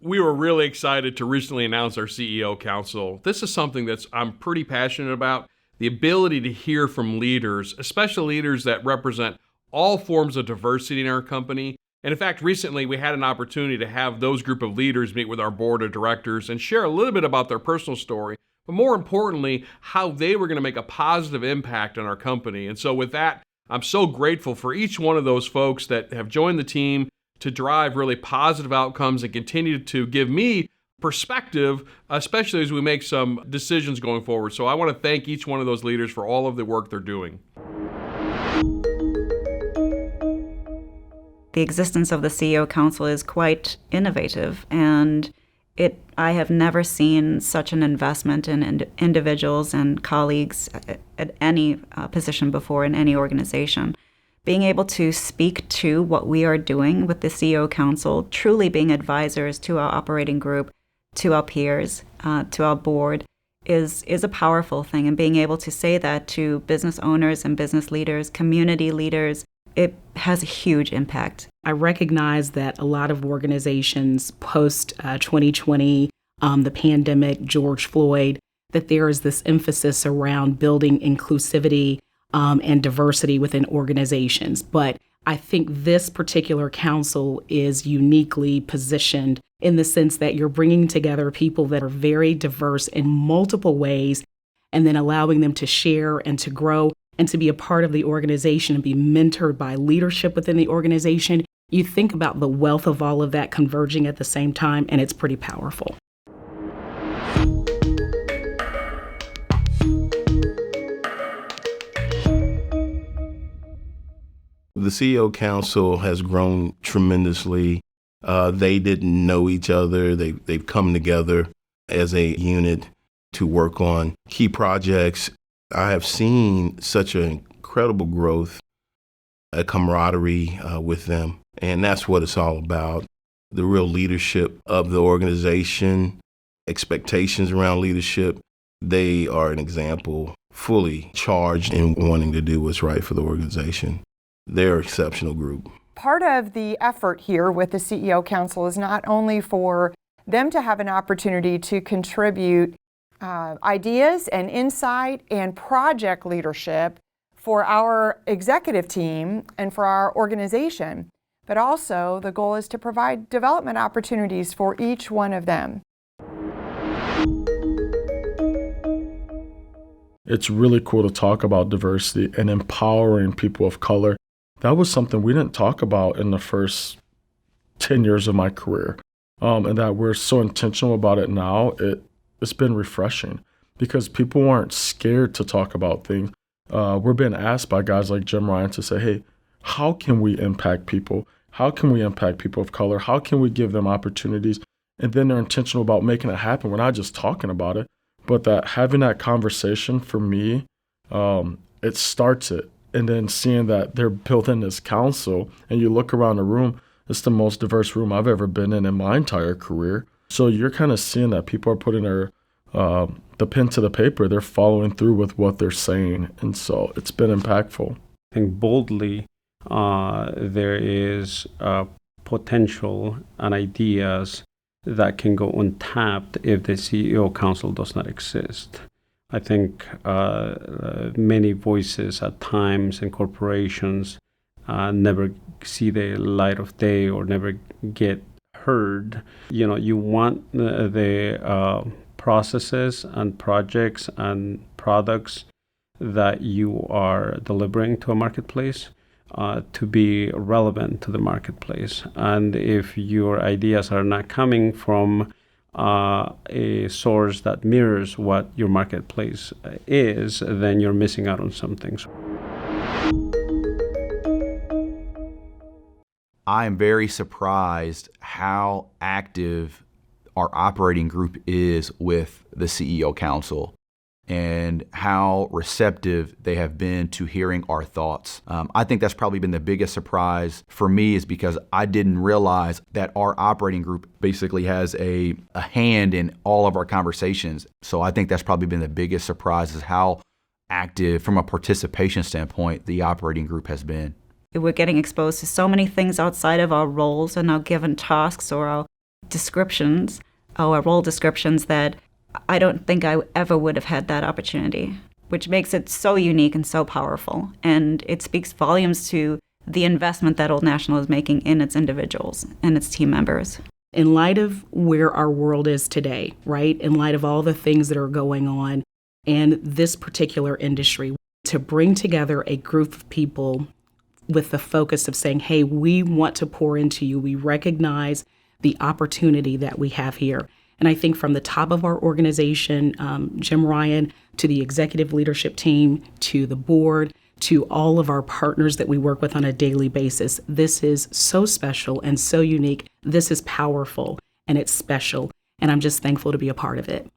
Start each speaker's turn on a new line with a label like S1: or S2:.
S1: We were really excited to recently announce our CEO Council. This is something I'm pretty passionate about, the ability to hear from leaders, especially leaders that represent all forms of diversity in our company. And in fact, recently we had an opportunity to have those group of leaders meet with our board of directors and share a little bit about their personal story, but more importantly, how they were going to make a positive impact on our company. And so with that, I'm so grateful for each one of those folks that have joined the team to drive really positive outcomes and continue to give me perspective, especially as we make some decisions going forward. So I want to thank each one of those leaders for all of the work they're doing.
S2: The existence of the CEO Council is quite innovative, and I have never seen such an investment in individuals and colleagues at any position before in any organization. Being able to speak to what we are doing with the CEO Council, truly being advisors to our operating group, to our peers, to our board, is a powerful thing. And being able to say that to business owners and business leaders, community leaders, it has a huge impact.
S3: I recognize that a lot of organizations post 2020, the pandemic, George Floyd, that there is this emphasis around building inclusivity and diversity within organizations. But I think this particular council is uniquely positioned in the sense that you're bringing together people that are very diverse in multiple ways and then allowing them to share and to grow and to be a part of the organization and be mentored by leadership within the organization. You think about the wealth of all of that converging at the same time, and it's pretty powerful.
S4: The CEO Council has grown tremendously. They didn't know each other. They've come together as a unit to work on key projects. I have seen such an incredible growth, a camaraderie with them, and that's what it's all about. The real leadership of the organization, expectations around leadership. They are an example, fully charged in wanting to do what's right for the organization. They're an exceptional group.
S5: Part of the effort here with the CEO Council is not only for them to have an opportunity to contribute ideas and insight and project leadership for our executive team and for our organization, but also the goal is to provide development opportunities for each one of them.
S6: It's really cool to talk about diversity and empowering people of color. That was something we didn't talk about in the first 10 years of my career. And that we're so intentional about it now, it's been refreshing because people aren't scared to talk about things. We're being asked by guys like Jim Ryan to say, hey, how can we impact people? How can we impact people of color? How can we give them opportunities? And then they're intentional about making it happen. We're not just talking about it, but that having that conversation for me, it starts it. And then seeing that they're built in this council and you look around the room, it's the most diverse room I've ever been in my entire career. So you're kind of seeing that people are putting their the pen to the paper. They're following through with what they're saying. And so it's been impactful.
S7: I think boldly there is potential and ideas that can go untapped if the CEO Council does not exist. I think many voices at times in corporations never see the light of day or never get heard. You know, you want the processes and projects and products that you are delivering to a marketplace to be relevant to the marketplace. And if your ideas are not coming from a source that mirrors what your marketplace is, then you're missing out on some things.
S8: I am very surprised how active our operating group is with the CEO Council and how receptive they have been to hearing our thoughts. I think that's probably been the biggest surprise for me, is because I didn't realize that our operating group basically has a hand in all of our conversations. So I think that's probably been the biggest surprise, is how active from a participation standpoint the operating group has been.
S2: We're getting exposed to so many things outside of our roles and our given tasks or our descriptions or role descriptions that I don't think I ever would have had that opportunity, which makes it so unique and so powerful. And it speaks volumes to the investment that Old National is making in its individuals and its team members.
S3: In light of where our world is today, right? In light of all the things that are going on and this particular industry, to bring together a group of people with the focus of saying, hey, we want to pour into you. We recognize the opportunity that we have here. And I think from the top of our organization, Jim Ryan, to the executive leadership team, to the board, to all of our partners that we work with on a daily basis, this is so special and so unique. This is powerful and it's special. And I'm just thankful to be a part of it.